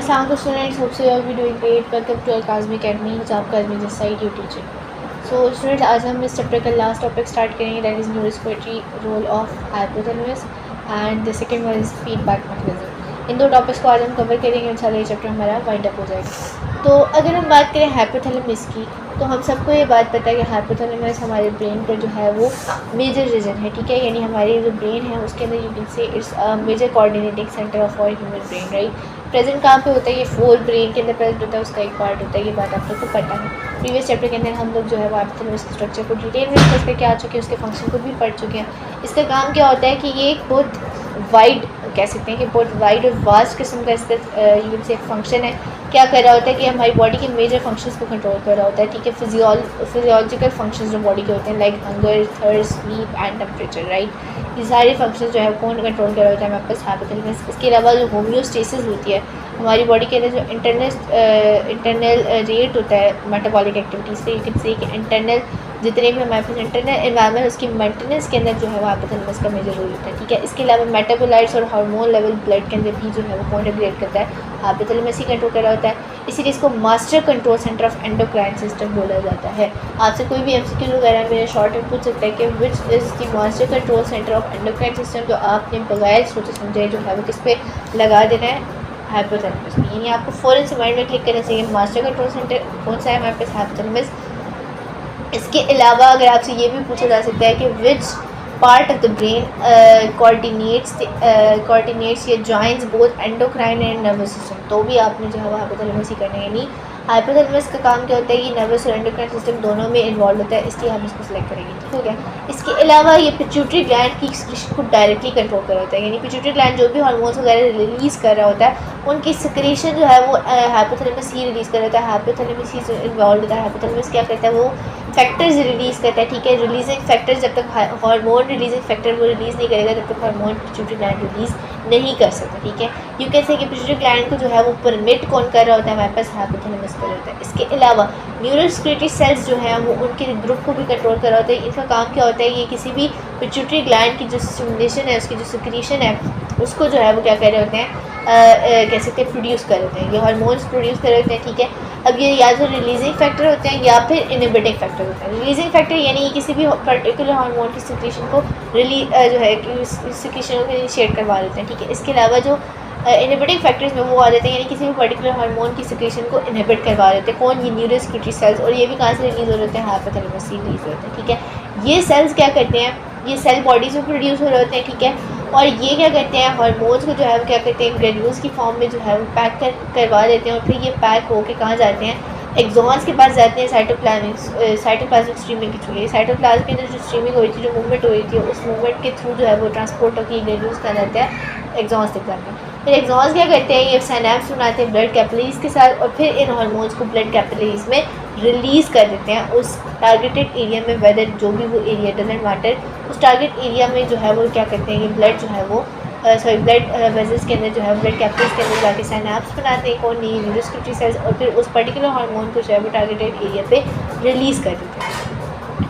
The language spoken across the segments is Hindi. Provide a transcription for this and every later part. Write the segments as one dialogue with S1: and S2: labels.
S1: Assalamu students, hope so you all be doing great. Welcome to Al-Kazmi Academy, Hijab Kazmi this side you teacher. So student आज हम इस चैप्टर का लास्ट टॉपिक स्टार्ट करेंगे, that is neurosecretory role of hypothalamus and the second one is feedback mechanism. इन दो टॉपिक्स को आज हम कवर करेंगे. इंशाल्लाह ये चैप्टर हमारा वाइंड अप हो जाएगा. तो अगर हम बात करें हाइपोथैलेमस की, तो हम सबको ये बात पता है कि हाइपोथैलेमस हमारे ब्रेन का जो है वो मेजर रीजन है. ठीक है, यानी हमारी जो ब्रेन है उसके अंदर you can say it's major coordinating centre of all human brain. Right, present कहाँ पे होता है? ये फोर ब्रेन के अंदर प्रेजेंट होता है, उसका एक पार्ट होता है. ये बात आप लोग को पता है. प्रीवियस चैप्टर के अंदर हम लोग जो है वो हाइपोथैलेमस के स्ट्रक्चर को डिटेल में डिस्कस करके आ चुके हैं, उसके फंक्शन को भी पढ़ चुके हैं. इसका काम क्या होता है कि ये एक बहुत वाइड कह सकते हैं कि बहुत वाइड और वास्ट किस्म का इसका यूँ से एक फंक्शन है. क्या कर रहा होता है कि हमारी बॉडी के मेजर फंक्शंस को कंट्रोल कर रहा होता है. ठीक है, फिजियोलॉजिकल फंक्शंस जो बॉडी के होते हैं like hunger, thirst, sleep and temperature. Right, ये सारे फंक्शंस जो है कौन कंट्रोल कर रहा होता है? हमारे पास हाइपोथैलेमस. इसके अलावा जो होम्योस्टेसिस होती है हमारी बॉडी के अंदर, जो इंटरनल रेट होता है मेटाबॉलिक एक्टिविटीज़ से, यू से कि इंटरनल जितने भी हमारे पास इंटरनल एनवायरनमेंट उसकी मेंटेनेंस के अंदर जो है वो हाइपोथैलेमस का मेजर रोल होता है. ठीक है, इसके अलावा मेटाबोलाइट्स और हार्मोन लेवल ब्लड के अंदर भी जो है वो कौन रेगुलेट करता है? हाइपोथैलेमस ही कंट्रोल कर रहा होता है. इसीलिए इसको master control centre of endocrine system बोला जाता है. आपसे कोई भी एमसीक्यू वगैरह मेरे शॉर्ट में पूछ सकता है कि which is the master control centre of endocrine system. तो आपने बगैर सोचे समझे जो है वो किस पे लगा देना है? हाइपोथैलेमस में. यानी आपको फ़ौरन से माइंड में क्लिक करना चाहिए मास्टर कंट्रोल सेंटर कौन सा है हमारे पास? हाइपोथैलेमस. इसके अलावा अगर आपसे ये भी पूछा जा सकता है कि which part of the brain coordinates या joints both endocrine and nervous system, तो भी आपने जो है वो हाइपोथैलेमस ही करना है. यानी हाइपोथैलेमस का काम क्या होता है? ये नर्वस और एंडोक्राइन सिस्टम दोनों में इन्वॉल्व होता है, इसलिए हम इसको सिलेक्ट करेंगे. ठीक हो गया. इसके अलावा ये पिट्यूटरी ग्लैंड की एक्सक्रीशन को डायरेक्टली कंट्रोल कर रहा होता है. यानी पिट्यूटरी ग्लैंड जो भी हार्मोन्स वगैरह रिलीज़ कर रहा होता है उनकी सिक्रेशन जो है वो हाइपोथैलेमस ही रिलीज़ कर रहा होता है. हाइपोथैलेमस ही इन्वॉल्व होता है. हाइपोथैलेमस क्या करता है? वो फैक्टर्स रिलीज़ करता है. ठीक है, रिलीजिंग फैक्टर्स, जब तक हार्मोन रिलीजिंग फैक्टर वो रिलीज़ नहीं करेगा तब तक हार्मोन पिट्यूटरी ग्लैंड रिलीज़ नहीं कर सकता. ठीक है, यू कैन से कि पिट्यूटरी ग्लैंड को जो है वो परमिट कौन कर रहा होता है? हमारे पास हाइपोथैलेमस कर रहा होता है. इसके अलावा न्यूरोस्क्रिप्टरी सेल्स जो हैं वो उनके ग्रुप को भी कंट्रोल कर रहा होता है. इनका काम क्या होता है? ये किसी भी पिट्यूटरी ग्लैंड की जो स्टिमुलेशन है, उसकी जो सिक्रीशन है, उसको जो है वो क्या कर रहे होते हैं? कह सकते हैं प्रोड्यूस कर रहे हैं. ये हार्मोन्स प्रोड्यूस कर रहे होते हैं. ठीक है, अब ये या तो रिलीजिंग फैक्टर होते हैं या फिर इनहिबिटिंग फैक्टर होते हैं. रिलीजिंग फैक्टर यानी किसी भी पर्टिकुलर हार्मोन की सिक्रीशन को जो है कि सिक्रीशन को इनिशिएट करवा देते हैं. ठीक है, इसके अलावा जो इनहिबिटिंग फैक्टर्स में वो आ जाते हैं, यानी किसी भी पर्टिकुलर हार्मोन की सिक्रीशन को इनहिबिट करवा देते हैं. कौन? ये न्यूरोस्क्रिप्टरी सेल्स. और ये भी कहाँ से रिलीज़ हो रहे हैं? हाइपोथैलेमस से रिलीज़ होते हैं. ठीक है, ये सेल्स क्या करते हैं? ये सेल बॉडीज़ में प्रोड्यूस हो रहे होते हैं. ठीक है, और ये क्या करते हैं? हार्मोन्स को जो है वो क्या करते हैं? ग्रेन्यूल्स की फॉर्म में जो है वो पैक करवा देते हैं. और फिर ये पैक होकर कहाँ जाते हैं? एक्सॉन्स के पास जाते हैं साइटोप्लाज्मिक स्ट्रीमिंग के थ्रू. साइटोप्लाज्म के अंदर जो स्ट्रीमिंग हो रही थी, जो मूवमेंट हो रही थी, उस मूवमेंट के थ्रू जो है वो ट्रांसपोर्ट होकर ग्रेन्यूल्स का जाता है एक्सॉन्स तक जाते हैं. फिर एक्सॉन्स क्या करते हैं? ये साइनेप्स बनाते हैं ब्लड कैपिलरीज के साथ, और फिर इन हार्मोन्स को ब्लड कैपिलरीज में रिलीज़ कर देते हैं उस टारगेटेड एरिया में. वेदर जो भी वो एरिया डजंट मैटर, उस टारगेट एरिया में जो है वो क्या करते हैं? ये ब्लड जो है वो ब्लड वेजल्स के अंदर जो है ब्लड कैपिलरीज के अंदर जाके साइनेप्स बनाते हैं. कौन? नहीं, न्यूरोस्क्रिप्टरी सेल्स. और फिर उस पर्टिकुलर हार्मोन को जो है वो टारगेटेड एरिया पे रिलीज़ कर देते हैं.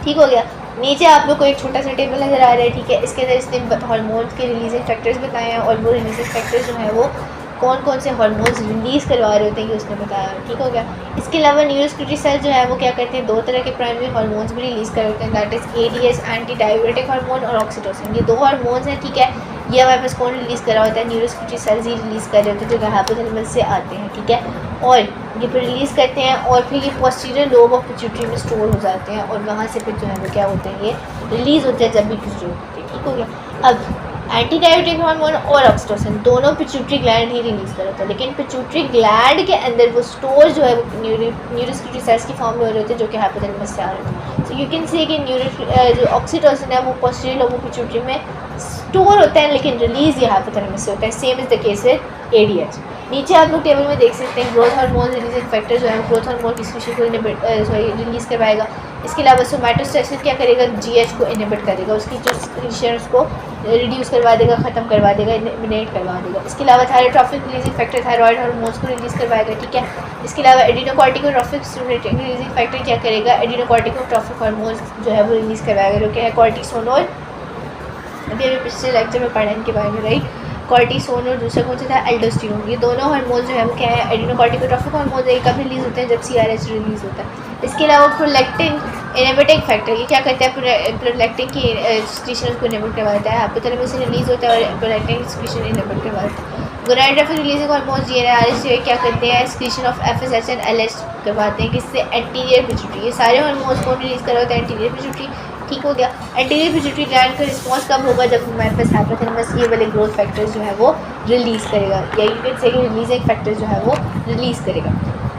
S1: ठीक हो गया. नीचे आप लोग को एक छोटा सा टेबल नज़र आ रहा है. ठीक है, इसके अंदर इसने हार्मोन्स के रिलीजिंग फैक्टर्स बताए हैं, और वो रिलीजिंग फैक्टर्स जो है वो कौन कौन से हार्मोन्स रिलीज़ करवा रहे होते हैं ये उसने बताया. ठीक हो गया. इसके अलावा न्यूरोस्क्रिप्टरी सेल्स जो है वो क्या करते हैं? दो तरह के प्राइमरी हार्मोन्स भी रिलीज़ कर होते हैं, that is ADH anti diabetic hormone और ऑक्सीटोसिन. ये दो हार्मोन्स हैं. ठीक है, ये हमारे पास कौन रिलीज़ कर रहा होता है? न्यूरोस्क्रिप्टरी सेल्स ही रिलीज़ कर रहे होते हैं जो हाइपोथैलेमस से आते हैं. ठीक है, और ये फिर रिलीज़ करते हैं और फिर ये पोस्टीरियर लोब ऑफ पिट्यूटरी में स्टोर हो जाते हैं, और वहाँ से फिर जो है वो क्या होते हैं? ये रिलीज़ होते हैं जब भी पिट्यूटरी होती है. ठीक हो गया. अब एंटी डायबिटिक हार्मोन और ऑक्सीटोसिन दोनों पिट्यूटरी ग्लैंड ही रिलीज़ कर होता है, लेकिन पिट्यूटरी ग्लैंड के अंदर वो स्टोर जो है वो न्यूरोस्क्रिप्टरी सेल्स की फॉर्म में हो रहे होते हैं जो कि हाइपोथैलेमस से आ रहे होते हैं. सो यू कैन से कि जो ऑक्सीटोसिन है वो पोस्टीरियर लोब ऑफ पिट्यूटरी में स्टोर होता है, लेकिन रिलीज़ ये हाइपोथैलेमस से होता है. Same is the case with ADH. नीचे आप लोग टेबल में देख सकते हैं ग्रोथ हार्मोन रिलीजिंग फैक्टर जो है ग्रोथ हार्मोन की स्पीशीज को रिलीज़ करवाएगा. इसके अलावा सोमैटोस्टेसिस क्या करेगा? जीएच को इनहिबिट करेगा, उसकी जो सिक्रीशंस को रिड्यूस करवा देगा, ख़त्म करवा देगा, एलिमिनेट करवा देगा. इसके अलावा थायरोट्रॉपिक रिलीजिंग फैक्टर थायराइड हार्मोन्स को रिलीज़ करवाएगा. ठीक है, इसके अलावा एडिनोकॉर्टिकोट्रॉपिक रिलीजिंग फैक्टर क्या करेगा? एडिनोकॉर्टिकोट्रॉपिक हार्मोन्स जो है वो रिलीज़ करवाएगा, जो कि है कॉर्टिसोल. अभी पिछले लेक्चर में पढ़ा इनके बारे में. राइट, कॉर्टिसोन और दूसरा कौन सा था एल्डोस्टेरोन। ये दोनों हार्मोन जो है वो क्या है एडिनोकॉर्टिकोट्रोफिक हार्मोन है, कब रिलीज़ होते हैं जब CRH रिलीज़ होता है। इसके अलावा प्रोलैक्टिन इनहिबिटिंग फैक्टर, ये क्या करता है प्रोलैक्टिन की एक्सक्रीशन को इनहिबिट करवाता है, हाइपोथैलेमस से रिलीज़ होता है और प्रोलैक्टिन एक्सक्रीशन इनहिबिट करवाता है। गोनाडोट्रोपिक रिलीजिंग हार्मोन GnRH क्या करते हैं excretion of FSH and LH करवाते हैं, किससे एंटीरियर पिट्यूटरी। ये सारे हार्मोन्स कौन रिलीज़ करवाते हैं एंटीरियर पिट्यूटरी। ठीक हो गया। एंटीरियर पिट्यूटरी ग्लैंड का रिस्पॉन्स कब होगा जब हमारे पास हाइपोथैलेमस ये वाले ग्रोथ फैक्टर्स जो है वो रिलीज़ करेगा, या यू कैन से रिलीजिंग फैक्टर्स जो है वो रिलीज़ करेगा।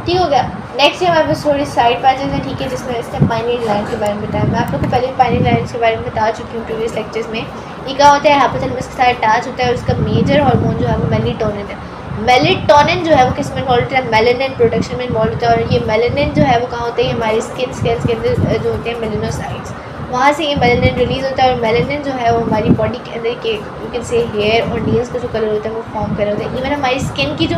S1: ठीक हो गया। नेक्स्ट हमारे पास थोड़ी साइड पैचेस हैं, ठीक है, जिसमें इसने पाइनियल ग्लैंड के बारे में बताया। मैं आप लोग को पहले पाइनियल ग्लैंड के बारे में बता चुकी हूँ प्रीवियस लेक्चर्स में। ये क्या होता है हाइपोथैलेमस के साथ अटैच होता है और उसका मेजर हार्मोन जो है वो मेलेटोनिन है। मेलेटोनिन जो है वो किस में इन्वॉल्व होता है मेलानिन प्रोडक्शन में इन्वॉल्व होता है, और ये मेलानिन जो है वो कहाँ होता है हमारी स्किन सेल्स के अंदर जो होते हैं मेलानोसाइट्स, वहाँ से ये मेलानिन रिलीज़ होता है। और मेलानिन जो है वो हमारी बॉडी के अंदर के यू कैन से हेयर और नील्स का जो कलर होता है वो फॉर्म कर रहा होता है। इवन हमारी स्किन की जो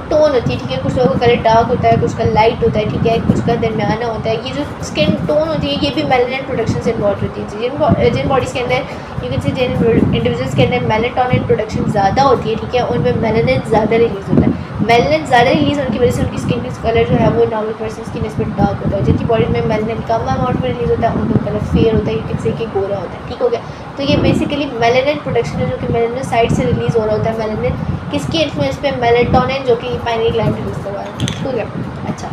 S1: टोन होती है, ठीक है, कुछ लोगों का कलर डार्क होता है, कुछ का लाइट होता है, ठीक है, कुछ का दरमियाना होता है। ये जो स्किन टोन होती है ये भी मेलानिन प्रोडक्शन से इन्वॉल्व होती है। जिन बॉडीज़ के अंदर यू कैन से जिन इंडिविजुअल्स के अंदर मेलाटोनिन प्रोडक्शन ज़्यादा होती है, ठीक है, उनमें मेलानिन ज़्यादा रिलीज़ होता है। मेलानिन ज़्यादा रिलीज़ होने की वजह से उनकी स्किन का कलर जो है वो नॉर्मल पर्सन की निस्बत डार्क होता है। जिनकी बॉडी में मेलानिन कम अमाउंट में रिलीज़ होता है उनका कलर फेयर होता है, यू कैन से कि गोरा होता है। ठीक हो गया। तो ये बेसिकली मेलानिन प्रोडक्शन है जो कि मेलानोसाइट से रिलीज़ हो रहा होता है। मेलानिन किसकी इन्फ्लुएंस पे मेलेटोनिन जो कि पाइनियल ग्लैंड रिलीज़ करवा रहा है। ठीक हो गया। अच्छा,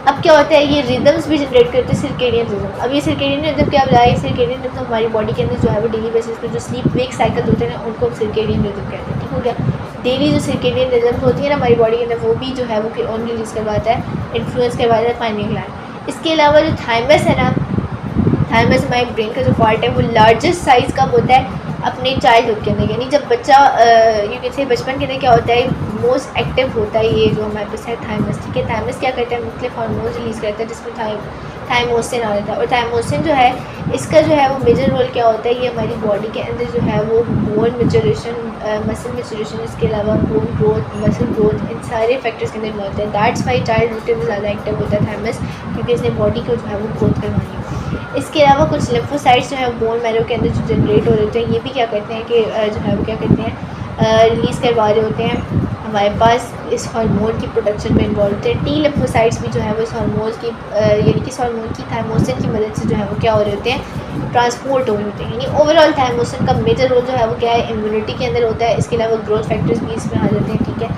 S1: अब क्या होता है ये रिदम्स भी जनरेट करते हैं सर्केडियन रिदम। अब ये सर्केडियन रिदम क्या बताया, सर्केडियन रिदम हमारी बॉडी के अंदर जो है वो डेली बेसिस पे जो स्लीप वेक साइकिल होते हैं ना उनको हम सर्केडियन रिदम कहते हैं। ठीक हो गया। डेली जो सर्केडियन रिदम्स होती है ना हमारी बॉडी के अंदर वो भी जो है वो ऑन रिलीज़ करवाता है, इन्फ्लुएंस करवाता है पाइनियल ग्लैंड। इसके अलावा जो थाइमस है ना, थाइमस हमारे ब्रेन का जो पार्ट है वो लार्जेस्ट साइज़ कब होता है अपने चाइल्डहुड के अंदर, यानी जब बच्चा यू कैन से बचपन के अंदर क्या होता है मोस्ट एक्टिव होता है ये जो हमारे पास है थाइमस। ठीक है, थाइमस क्या करता है मुख्तलिफ हार्मोन्स रिलीज़ करता है जिसमें थाइमोसिन आ जाता है। और थाइमोसिन जो है इसका जो है वो मेजर रोल क्या होता है, ये हमारी बॉडी के अंदर जो है वो बोन मेचुरेशन, मसल मेचुरेशन, इसके अलावा बोन ग्रोथ, मसल ग्रोथ, इन सारे फैक्टर्स के अंदर इन्वॉल्व होता है। दैट्स वाई चाइल्डहुड में ज़्यादा एक्टिव होता है थाइमस, क्योंकि इसने बॉडी को जो है वो ग्रोथ करवानी है। इसके अलावा कुछ लिम्फोसाइट्स जो है बोन मैरो के अंदर जो जनरेट हो रहे होते हैं ये भी क्या करते हैं कि जो है वो क्या करते हैं रिलीज़ करवा रहे होते हैं, हमारे पास इस हार्मोन की प्रोडक्शन में इन्वॉल्व होते हैं। टी लिम्फोसाइट्स भी जो है वो इस हार्मोन की यानी कि इस हार्मोन की थाइमोसिन की मदद से जो है वो क्या हो रहे होते हैं ट्रांसपोर्ट हो रहे होते हैं। यानी ओवरऑल थाइमोसिन का मेजर रोल जो है वो क्या है इम्यूनिटी के अंदर होता है। इसके अलावा ग्रोथ फैक्टर्स भी इसमें आ जाते हैं। ठीक है,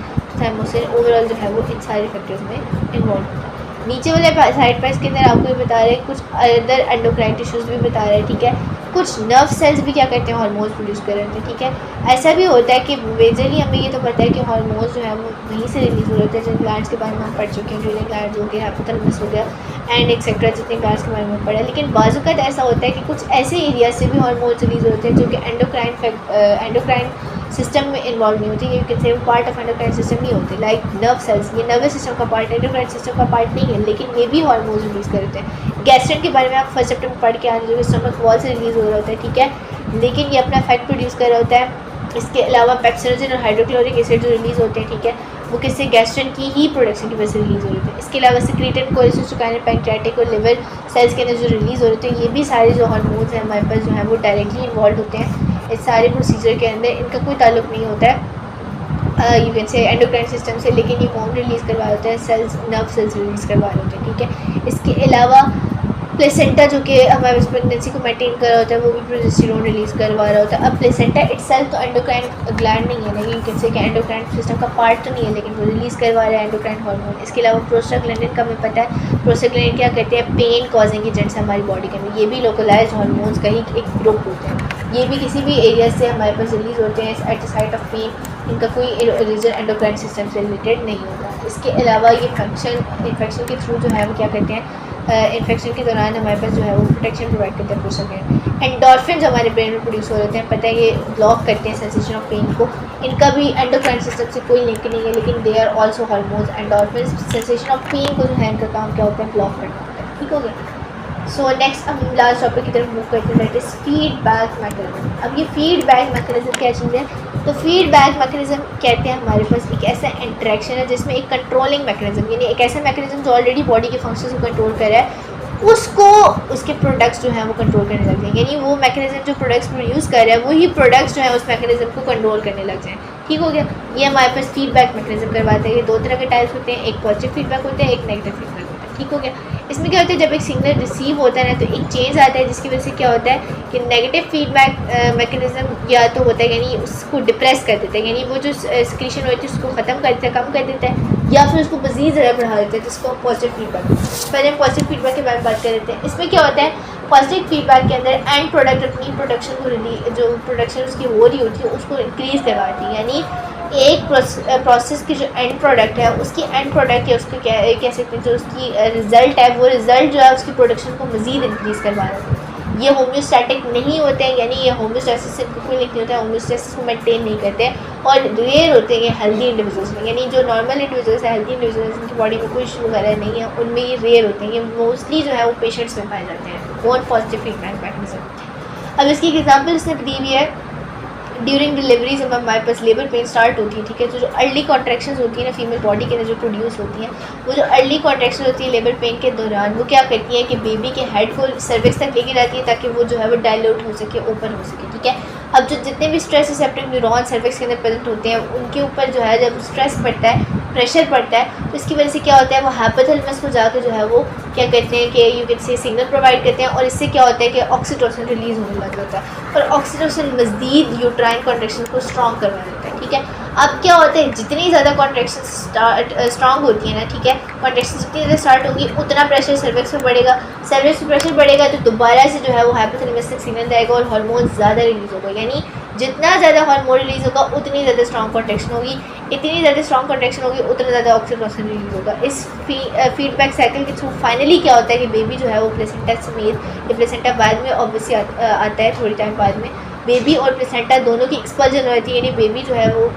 S1: थाइमोसिन ओवरऑल जो है वो इन सारे फैक्टर्स में इन्वॉल्व होता है। नीचे वाले साइड पर इसके अंदर आपको ये बता रहे हैं, कुछ अदर एंडोक्राइन टिश्यूज़ भी बता रहे हैं। ठीक है, कुछ नर्व सेल्स भी क्या करते हैं हार्मोन्स प्रोड्यूस कर रहे होते हैं। ठीक है, ऐसा भी होता है कि मेजरली हमें ये तो पता है कि हार्मोन्स जो है वो वहीं से रिलीज़ हो रहे होते हैं। जिन ग्लैंड्स के बारे में हम पढ़ चुके हैं, ड्रीलिंग ग्लैंड्स हो गया, हाइपोथैलेमस हो गया एंड एक्सेट्रा, जितने ग्लैंड्स के बारे में पढ़ा है। लेकिन बाज़-ओ-क़ात ऐसा होता है कि कुछ ऐसे एरिया से भी हार्मोन्स रिलीज़ होते हैं जो कि एंडोक्राइन सिस्टम में इन्वॉल्व नहीं होती, ये can say part of endocrine system नहीं होते। लाइक नर्व सेल्स, ये नर्वस सिस्टम का पार्ट, एंडोक्राइन सिस्टम का पार्ट नहीं है, लेकिन ये भी हार्मोन्स रिलीज़ करते हैं। गैस्ट्रिन के बारे में आप फर्स्ट चैप्टर में पढ़ के आए जो कि स्टमक वॉल से रिलीज़ हो रहा होता है। ठीक है, लेकिन ये अपना इफेक्ट प्रोड्यूस कर रहा होता है। इसके अलावा पेप्सिनोजन और हाइड्रोक्लोरिक एसिड जो रिलीज़ होते हैं, ठीक है, वो किससे गैस्ट्रिन की ही प्रोडक्शन की वजह से रिलीज़ हो रहे थे। इसके अलावा सिक्रीटेड कोलेस्ट्रोकाइनिन पैंक्रियाटिक और लिवर सेल्स के अंदर जो रिलीज़ हो रहे थे, ये भी सारे जो हार्मोन्स हैं हमारे पास जो है वो डायरेक्टली इन्वॉल्व होते हैं इस सारे प्रोसीजर के अंदर। इनका कोई ताल्लुक नहीं होता है यू कैन से एंडोक्राइन सिस्टम से, लेकिन ये कौन रिलीज़ करवा होता है सेल्स, नर्व सेल्स रिलीज़ करवा रहे होते हैं। ठीक है, इसके अलावा प्लेसेंटा जो कि हमारे प्रेगनेंसी को मेंटेन कर रहा होता है वो भी प्रोजेस्टेरोन रिलीज़ करवा रहा होता है। अब प्लेसेंटा इटसेल्फ तो एंडोक्राइन ग्लैंड नहीं है, नहीं यू कैन से कि एंडोक्राइन सिस्टम का पार्ट तो नहीं है, लेकिन वो रिलीज़ करवा रहा है एंडोक्राइन हार्मोन। इसके अलावा प्रोस्टाग्लैंडिन का हमें पता है, प्रोस्टाग्लैंडिन क्या कहते हैं पेन कॉजिंग एजेंट्स हमारी बॉडी के अंदर, ये भी लोकलाइज हार्मोन्स का ही एक ग्रुप होते हैं। ये भी किसी भी एरिया से हमारे पास रिलीज़ होते हैं at the site of pain, इनका कोई रीजन एंडोक्राइन सिस्टम से रिलेटेड नहीं होता। इसके अलावा ये इन्फेक्शन के थ्रू जो है वो क्या करते हैं इन्फेक्शन के दौरान हमारे पास जो है वो प्रोटेक्शन प्रोवाइड करते हैं प्रोस्टाग्लैंडिन। एंडोर्फिन हमारे ब्रेन में प्रोड्यूस हो रहे हैं, पता है ये ब्लॉक करते हैं सेंसेशन ऑफ पेन को। इनका भी एंडोक्राइन सिस्टम से कोई लिंक नहीं है, लेकिन they are also hormones. Endorphin sensation of pain को जो है इनका काम क्या होता है ब्लॉक करना होता है। ठीक हो गया। सो नेक्स्ट हम लास्ट टॉपिक की तरफ मूव करते हैं, दैट इज़ फीडबैक मैकेनिज्म। अब ये फीडबैक मैकेनिज्म क्या चीज़ है, तो फीडबैक मैकेनिज्म कहते हैं हमारे पास एक ऐसा इंटरेक्शन है जिसमें एक कंट्रोलिंग मैकेनिज्म, यानी एक ऐसा मैकेनिज्म जो ऑलरेडी बॉडी के फंक्शंस को कंट्रोल कर रहा है उसको उसके प्रोडक्ट्स जो हैं वो कंट्रोल करने लग जाएंगे। यानी वो मैकेनिज्म जो प्रोडक्ट्स प्रोड्यूस कर रहा है वही प्रोडक्ट्स जो है उस मैकेनिज्म को कंट्रोल करने लग जाएँ। ठीक हो गया। ये हमारे पास फीडबैक मैकेनिज्म करवाते हैं। ये दो तरह के टाइप्स होते हैं, एक पॉजिटिव फीडबैक होता है, एक नेगेटिव फीडबैक होता है। ठीक हो गया। इसमें क्या होता है, जब एक सिग्नल रिसीव होता है ना तो एक चेंज आता है, जिसकी वजह से क्या होता है कि नेगेटिव फीडबैक मैकेनिज्म या तो होता है यानी उसको डिप्रेस कर देता है, यानी वो जो सिक्रीशन होती है उसको ख़त्म कर देता है, कम कर देता है, या फिर उसको मज़ीद ज़्यादा बढ़ा देता है, जिसको पॉजिटिव फीडबैक। पहले हम पॉजिटिव फीडबैक के बारे में बात कर लेते हैं। इसमें क्या होता है, पॉजिटिव फीडबैक के अंदर एंड प्रोडक्ट अपनी प्रोडक्शन को जो प्रोडक्शन उसकी हो रही होती है उसको इंक्रीज़ करवाती है, यानी एक प्रोसेस की जो एंड प्रोडक्ट है उसकी एंड प्रोडक्ट या उसको कह सकते हैं जो उसकी रिज़ल्ट है, वो रिज़ल्ट जो है उसकी प्रोडक्शन को मज़ीद इंक्रीज़ करवा रहा है। ये होम्योस्टैटिक नहीं होते हैं, यानी ये होम्योस्टैसिस से बिल्कुल नहीं होता है, होम्योस्टैसिस को मेंटेन नहीं करते हैं और रेयर होते हैं ये हेल्दी इंडिविजुअल्स में, यानी जो नॉर्मल इंडिविजुअल्स है, हेल्दी इंडिविजुअल्स जिनकी बॉडी में कोई इशू वगैरह नहीं है, उनमें ये रेयर होते हैं। ये मोस्टली जो है वो पेशेंट्स में पाए जाते हैं नॉन पॉजिटिव फीडबैक मैकेनिज्म। अब इसकी एक एग्जाम्पल इसने दी हुई है, ड्यूरिंग डिलीवरी जब हमारे पास लेबर पेन स्टार्ट होती है, ठीक है, तो जो अर्ली कॉन्ट्रैक्शंस होती है ना फीमेल बॉडी के अंदर जो प्रोड्यूस होती हैं, वो जो अर्ली कॉन्ट्रैक्शन होती है लेबर पेन के दौरान, वो क्या करती है कि बेबी के हेड को सर्विक्स तक लेके जाती है ताकि वो जो है वो डायल्यूट हो सके, ओपन हो सके। ठीक है। अब जो जितने भी स्ट्रेस रिसेप्टिव न्यूरॉन सर्विक्स के अंदर प्रेजेंट होते हैं उनके ऊपर जो है जब स्ट्रेस पड़ता है, प्रेशर पड़ता है, तो इसकी वजह से क्या होता है वो हाइपोथैलेमस को जाकर जो है वो क्या कहते हैं कि यू कैन से सिग्नल प्रोवाइड करते हैं और इससे क्या होता है कि ऑक्सीटोसिन रिलीज़ होने लग जाता है और ऑक्सीटोसिन मज़ीद यूट्राइन कॉन्ट्रैक्शन को स्ट्रॉन्ग करवा देता है। ठीक है। अब क्या होता है, जितनी ज़्यादा कॉन्ट्रैक्शन स्ट्रॉन्ग होती है ना, ठीक है, कॉन्ट्रैक्शन जितनी ज़्यादा स्टार्ट होगी उतना प्रेशर सर्विक्स में बढ़ेगा, सर्विक्स में प्रेशर बढ़ेगा तो दोबारा से जो है वो हाइपोथैलेमस तक सिग्नल जाएगा और हार्मोन ज़्यादा रिलीज़ होगा, यानी जितना ज़्यादा हार्मोन रिलीज़ होगा उतनी ज़्यादा स्ट्रॉन्ग कॉन्ट्रैक्शन होगी, इतनी ज़्यादा स्ट्रॉन्ग कॉन्ट्रैक्शन होगी उतना ज़्यादा ऑक्सीटोसिन रिलीज़ होगा। इस फीडबैक साइकिल के थ्रू फाइनली क्या होता है कि बेबी जो है वो प्लेसेंटा समेत, ये प्लेसेंटा बाद में ऑब्वियसली आता है थोड़ी टाइम बाद में, बेबी और प्लेसेंटा दोनों की एक्सपल्जन हो जाती है, यानी बेबी जो है वो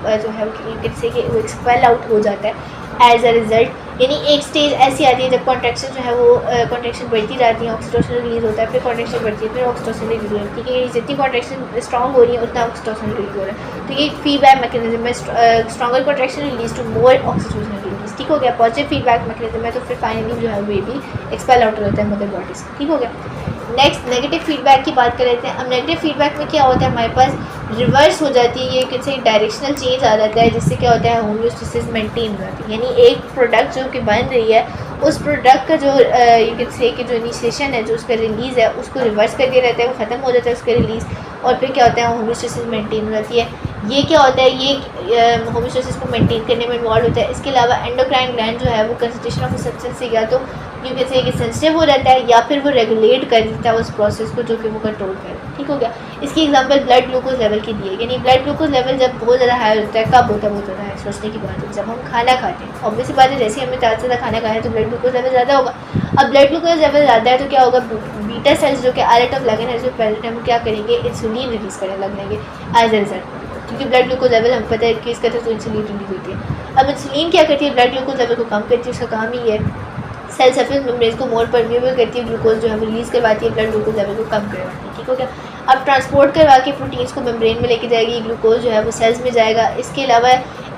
S1: से कि वो एक्सपेल आउट हो जाता है एज अ रिज़ल्ट। यानी एक स्टेज ऐसी आती है जब कॉन्ट्रैक्शन जो है वो कॉन्ट्रैक्शन बढ़ती जाती है, ऑक्सीटोसिन रिलीज़ होता है, फिर कॉन्ट्रैक्शन बढ़ती है, फिर ऑक्सीटोसिन रिलीज़ होती है, ठीक है, जितनी कॉन्ट्रैक्शन स्ट्रॉन्ग हो रही है उतना ऑक्सीटोसिन रिलीज़ हो रहा है। तो ये फीडबैक मैकेनिज्म में stronger contraction release to more oxytocin release. ठीक हो गया। पॉजिटिव फीडबैक मैकेनिज्म है तो फिर फाइनली जो है बेबी एक्सपेल आउट होता है मदर बॉडी से। ठीक हो गया। नेक्स्ट नेगेटिव फीडबैक की बात कर लेते हैं। अब नेगेटिव फीडबैक में क्या होता है, हमारे पास रिवर्स हो जाती है, ये किसी डायरेक्शनल चेंज आ जाता है जिससे क्या होता है होम्योस्टेसिस मेंटेन हो जाती है, यानी एक प्रोडक्ट जो कि बन रही है उस प्रोडक्ट का जो यू कैन से कि जो इनिशिएशन है, जो उसका रिलीज़ है उसको रिवर्स कर दिया जाता है, वो ख़त्म हो जाता है उसका रिलीज़, और फिर क्या होता है होम्योस्टेसिस मेंटेन हो जाती है। ये क्या होता है, ये होम्योस्टेसिस को मेंटेन करने में इन्वॉल्व होता है। इसके अलावा एंडोक्राइन ग्लैंड जो है वो कंसंट्रेशन ऑफ सब्सटेंस से या तो यू कैन से कि सेंसिटिव हो जाता है या फिर वो रेगुलेट कर देता है उस प्रोसेस को जो कि वो कंट्रोल करे। ठीक हो गया। इसकी एग्जांपल ब्लड ग्लूकोज लेवल की दी है, यानी ब्लड ग्लूकोज लेवल जब बहुत ज़्यादा हाई होता है, कब होता है बहुत ज़्यादा हाई, सोचने की बात है जब हम खाना खाते हैं। ऑब्वियसली बात है जैसे हमने ज़्यादा खाना खाया है तो ब्लड ग्लूकोज लेवल ज़्यादा होगा। अब ब्लड ग्लूकोज लेवल ज़्यादा है तो क्या होगा, बीटा सेल्स जो कि आइलेट ऑफ लगन है जो प्रेजेंट है वो क्या करेंगे, इंसुलिन रिलीज़ करने लगेंगे एज ए रिजल्ट, क्योंकि ब्लड ग्लूकोज लेवल हम पता है इंक्रीज़ करते हैं तो इंसुलिन रिलीज होती है। अब इंसुलिन क्या करती है, ब्लड ग्लूकोज लेवल को कम करती है, उसका काम ही है सेल सरफेस मेम्ब्रेन को मोर परमिएबल करती है, ग्लूकोज जो है रिलीज़ करवाती है, ब्लड ग्लूकोज लेवल को कम करवाती है। ठीक हो गया। अब ट्रांसपोर्ट करवा के प्रोटीन्स को मेम्ब्रेन में लेके जाएगी, ग्लूकोज जो है वो सेल्स में जाएगा। इसके अलावा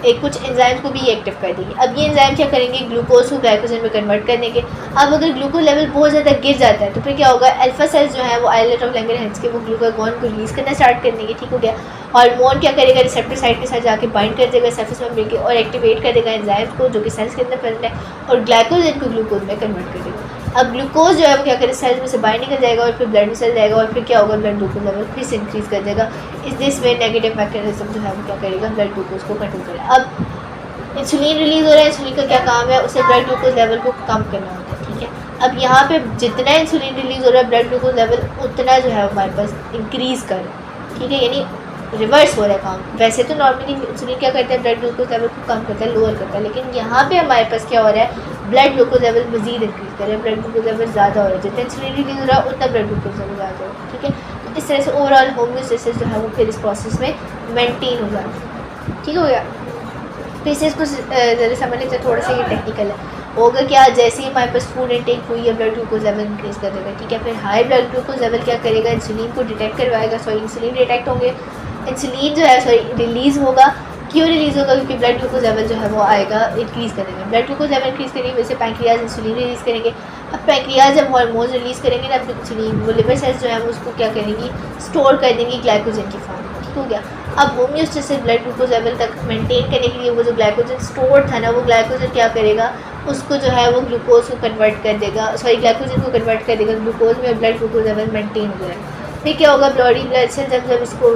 S1: एक कुछ एंजाइम्स को भी एक्टिव कर देगी। अब ये एंजाइम क्या करेंगे, ग्लूकोज को ग्लाइकोजन में कन्वर्ट करने के। अब अगर ग्लूकोज लेवल बहुत ज़्यादा गिर जाता है तो फिर क्या होगा, अल्फा सेल्स जो है वो आइलेट ऑफ लैंगरहैंस के वो ग्लूकागॉन को रिलीज़ करना स्टार्ट कर देंगे। ठीक हो गया। हार्मोन क्या करेगा, रिसेप्टर साइट के साथ जाके बाइंड कर देगा सरफेस मेम्ब्रेन के और एक्टिवेट कर देगा एंजाइम्स को जो कि सेल्स के अंदर प्रेजेंट है और ग्लाइकोजन को ग्लूकोज में कन्वर्ट कर देगा। अब ग्लूकोज जो है वो क्या करेगा, सेल्स में से बाहर निकल जाएगा और फिर ब्लड में चल जाएगा और फिर क्या होगा, ब्लड ग्लूकोज लेवल फिर से इंक्रीज़ कर देगा। इस दिस में नेगेटिव मैकेनिज्म जो है वो क्या करेगा, ब्लड ग्लूकोज को कंट्रोल करेगा। अब इंसुलिन रिलीज़ हो रहा है, इंसुलिन का क्या काम है, उसे ब्लड ग्लूकोज लेवल को कम करना होता है। ठीक है। अब यहाँ पे जितना इंसुलिन रिलीज़ हो रहा है ब्लड ग्लूकोज लेवल उतना जो है हमारे पास इंक्रीज़ कर, ठीक है, यानी रिवर्स हो रहा है काम। वैसे तो नॉर्मली इंसुलिन क्या करता है, ब्लड ग्लूकोज लेवल को कम करता है, लोअर करता है, लेकिन यहाँ पे हमारे पास क्या हो रहा है, ब्लड ग्लूकोज लेवल मजीद इंक्रीज़ कर रहा है, ब्लड ग्लूकोज लेवल ज़्यादा हो रहा है, जितना इंसुलिन रिलीज़ हो रहा है उतना ब्लड ग्लूकोज लेवल ज़्यादा हो रहा है। ठीक है। तो इस तरह से ओवरऑल होम्योस्टेसिस जो है वो फिर इस प्रोसेस में मेंटेन हो जाता है। ठीक हो गया। तो इसे इसको ज़रा समझने से थोड़ा सा ये टेक्निकल है। होगा क्या, जैसे ही हमारे पास फूड इनटेक हुई है ब्लड ग्लूकोज लेवल इंक्रीज़ कर देगा। ठीक है। फिर हाई ब्लड ग्लूकोज लेवल क्या करेगा, इंसुलिन को डिटेक्ट करवाएगा, इंसुलिन डिटेक्ट होंगे, इंसुलिन जो है रिलीज़ होगा। क्यों रिलीज़ होगा, क्योंकि ब्लड ग्लूकोज लेवल जो है वो आएगा, इंक्रीज़ करेंगे। ब्लड ग्लूकोज लेवल इंक्रीज़ करेंगे वैसे पैंक्रियाज इंसुलिन रिलीज़ करेंगे। अब पैंक्रियाज जब हार्मोन रिलीज़ करेंगे ना इंसुलिन, वो लिवर सेल्स जो है वो उसको क्या करेंगी, स्टोर कर देंगी ग्लाइकोजन की फॉर्म में। ठीक हो गया। अब होम्योस्टेसिस ब्लड ग्लूकोज लेवल तक मेंटेन करने के लिए वो जो ग्लाइकोजन स्टोर था ना, वो ग्लाइकोजन क्या करेगा, उसको जो है वो ग्लूकोज को कन्वर्ट कर देगा, सॉरी ग्लाइकोजन को कन्वर्ट कर देगा ग्लूकोज में, और ब्लड ग्लूकोज लेवल मेंटेन हो जाएगा। फिर क्या होगा, बॉडी ब्लड सेल जब इसको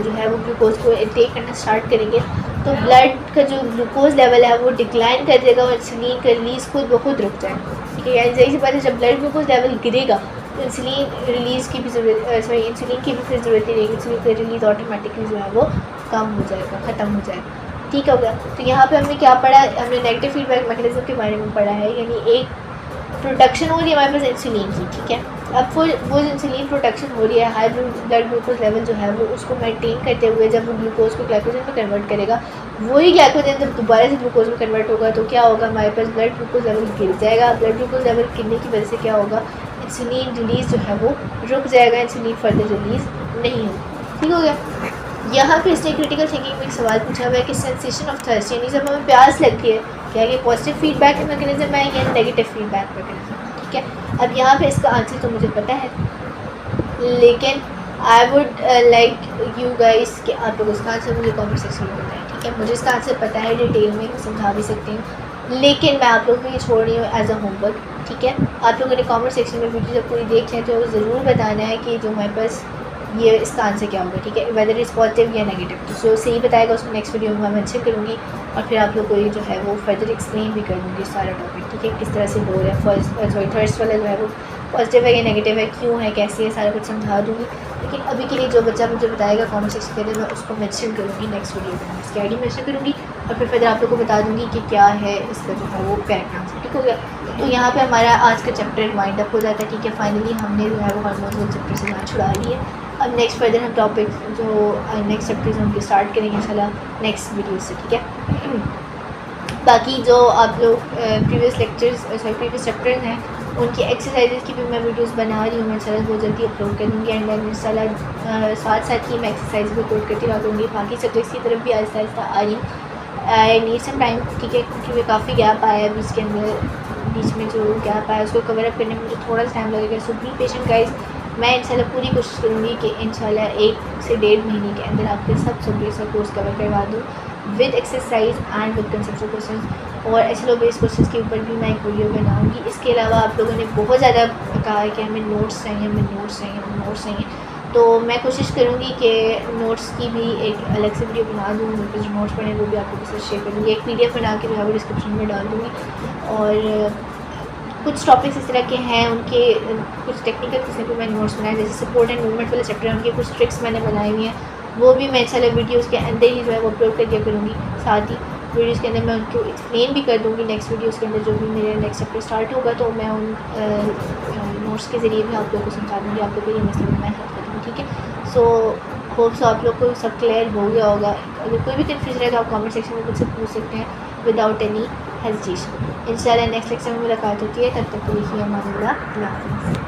S1: जो है वो ग्लूकोज को इनटेक करना स्टार्ट करेंगे, तो ब्लड का जो ग्लूकोज लेवल है वो डिक्लाइन कर देगा और इंसुलिन का रिलीज़ खुद ब खुद रुक जाएगा। ठीक है, यानी सही सी बात है, जब ब्लड ग्लूकोज लेवल गिरेगा तो इंसुलिन रिलीज़ की भी ज़रूरत, सॉरी इंसुलिन की भी फिर ज़रूरत नहीं रहेगी, इंसुलिन का रिलीज़ ऑटोमेटिकली जो है वो कम हो जाएगा, ख़त्म हो जाएगा। ठीक हो गया। तो यहाँ पे हमने क्या पढ़ा, हमने नेगेटिव फीडबैक मैकेनिज्म के बारे में पढ़ा है, यानी एक प्रोडक्शन हो रही है हमारे पास इंसुलिन की। ठीक है, अब वो इंसुलिन प्रोडक्शन हो रही है, हाई ब्लड ग्लूकोज लेवल जो है वो उसको मेंटेन करते हुए जब वो ग्लूकोज को ग्लाइकोजन में कन्वर्ट करेगा, वही ग्लाइकोजन जब दोबारा से ग्लूकोज में कन्वर्ट होगा तो क्या होगा, हमारे पास ब्लड ग्लूकोज लेवल गिर जाएगा। ब्लड ग्लूकोज लेवल गिरने की वजह से क्या होगा, इंसुलिन रिलीज़ जो है वो रुक जाएगा, इंसुलिन फर्दर रिलीज़ नहीं होगी। ठीक हो गया। यहाँ पे इसने क्रिटिकल थिंकिंग में एक सवाल पूछा हुआ है कि सेंसेशन ऑफ थर्स्ट, यानी जब हमें प्यास लगती है, क्या ये पॉजिटिव फीडबैक मैकेनिज्म है या नेगेटिव फीडबैक मैकेनिज्म। ठीक है, अब यहाँ पे इसका आंसर तो मुझे पता है, लेकिन I would like you guys कि आप लोग उसका आंसर मुझे कमेंट सेक्शन में बताएं। ठीक है, मुझे इसका आंसर पता है, डिटेल में समझा भी सकती हूँ, लेकिन मैं आप लोगों को ये छोड़ रही हूँ एज अ होमवर्क। ठीक है, आप लोगों ने कमेंट सेक्शन में वीडियो जब पूरी देख लें तो ज़रूर बताना है कि जो हमारे पास ये इसका आंसर क्या होगा। ठीक है, वेदर इज़ पॉजिटिव या नेगेटिव, तो जो सही बताएगा उसको नेक्स्ट वीडियो में मैं मेंशन करूँगी, और फिर आप लोग को ये जो है वो फर्दर एक्सप्लेन भी कर दूँगी सारा टॉपिक। ठीक है, किस तरह से हो रहा है, थर्स्ट वाला जो है वो पॉजिटिव है या नेगेटिव है, क्यों है, कैसे है, सारा कुछ समझा दूँगी। लेकिन अभी के लिए जो बच्चा मुझे बताएगा कमेंट सेक्शन के अंदर, मैं उसको मेंशन करूँगी नेक्स्ट वीडियो में, इसकी आईडी मेंशन करूँगी, और फिर फिर आप लोग को बता दूँगी कि क्या है इसका जो है वो करेक्ट आंसर। ठीक हो गया। तो यहाँ पे हमारा आज का चैप्टर वाइंड अप हो जाता है। ठीक है, फाइनली हमने जो है वो हार्मोन्स चैप्टर से जान छुड़ा ली है। अब नेक्स्ट फर्दर हम टॉपिक जो नेक्स्ट चैप्टर्स हैं उनके स्टार्ट करेंगे इंशाल्लाह नेक्स्ट वीडियो से। ठीक है, बाकी जो आप लोग प्रीवियस लेक्चर्स प्रीवियस चैप्टर्स हैं उनकी एक्सरसाइजेस की भी मैं वीडियोस बना रही हूँ, मैं इंशाल्लाह बहुत जल्दी अपलोड कर दूँगी, एंड देन इंशाल्लाह साथ साथ ही मैं एक्सरसाइज भी अपलोड करती रहा करूँगी। बाकी सब्जेक्ट्स की तरफ भी आहिस्ता आहिस्ता आ रही हूँ। I need some time. ठीक है, क्योंकि काफ़ी गैप आया है इसके अंदर, बीच में जो गैप आया उसको कवर अप करने में मुझे थोड़ा सा टाइम लगेगा। सो बी पेशेंट गाइज, मैं इंशाल्लाह पूरी कोशिश करूँगी कि इंशाल्लाह 1 से 1.5 महीने के अंदर आपके सब सब्जेक्ट्स का कोर्स कवर करवा दूँ with exercise and with conceptual questions, और एचएलओ बेस्ड क्वेश्चंस के ऊपर भी मैं एक वीडियो बनाऊँगी। इसके अलावा आप लोगों ने बहुत ज़्यादा कहा है कि हमें नोट्स चाहिए, हमें नोट्स चाहिए, हमें नोट्स चाहिए, तो मैं कोशिश करूँगी कि नोट्स की भी एक अलग से वीडियो बना दूँ, उनके जो नोट्स पढ़े वो भी आप लोगों के साथ शेयर करूँगी। एक PDF बना के जो है वो डिस्क्रिप्शन में डाल दूँगी, और कुछ टॉपिक्स इस तरह के हैं उनके कुछ टेक्निकल किस्म के मैंने नोट्स बनाए, जैसे सपोर्ट एंड मूवमेंट वाले चैप्टर उनके कुछ ट्रिक्स मैंने बनाई हुई हैं, वो भी मैं इंशाल्लाह वीडियोस के अंदर ही जो है वो अपलोड कर दिया करूँगी। साथ ही वीडियोस के अंदर मैं उनको एक्सप्लेन भी कर दूँगी नेक्स्ट वीडियोस के अंदर, जो भी मेरे नेक्स्ट चैप्टर स्टार्ट होगा तो मैं उन नोट्स के ज़रिए भी आप लोगों को समझा दूँगी, आप लोग को ये मसले में मैं हेल्प कर दूँगी। ठीक है, सो होप्स आप लोग को सब क्लियर हो गया होगा। अगर कोई भी कन्फ्यूजन है तो आप कमेंट सेक्शन में मुझसे पूछ सकते हैं विदाउट एनी हेजिटेशन। इंशाल्लाह नेक्स्ट लेक्चर में मुलाकात होती है, तब तक के लिए अल्लाह हाफ़िज़।